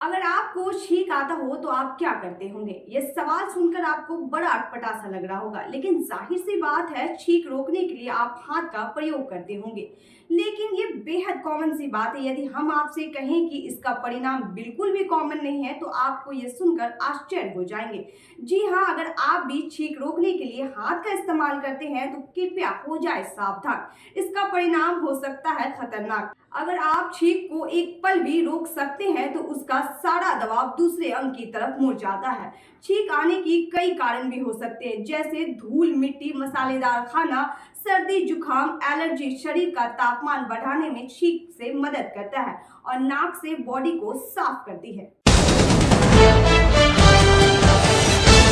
अगर आपको छींक आता हो तो आप क्या करते होंगे? ये सवाल सुनकर आपको बड़ा अटपटा सा लग रहा होगा, लेकिन जाहिर सी बात है छींक रोकने के लिए आप हाथ का प्रयोग करते होंगे। लेकिन ये बेहद कॉमन सी बात है। यदि हम आपसे कहें कि इसका परिणाम बिल्कुल भी कॉमन नहीं है तो आपको ये सुनकर आश्चर्य हो जाएंगे। जी हाँ, अगर आप भी छींक रोकने के लिए हाथ का इस्तेमाल करते हैं तो कृपया हो जाए सावधान। इसका परिणाम हो सकता है खतरनाक। अगर आप छींक को एक पल भी रोक सकते हैं तो उसका सारा दबाव दूसरे अंग की तरफ मुड़ जाता है। छींक आने की कई कारण भी हो सकते हैं, जैसे धूल, मिट्टी, मसालेदार खाना, सर्दी, जुकाम, एलर्जी। शरीर का तापमान बढ़ाने में छींक से मदद करता है और नाक से बॉडी को साफ करती है।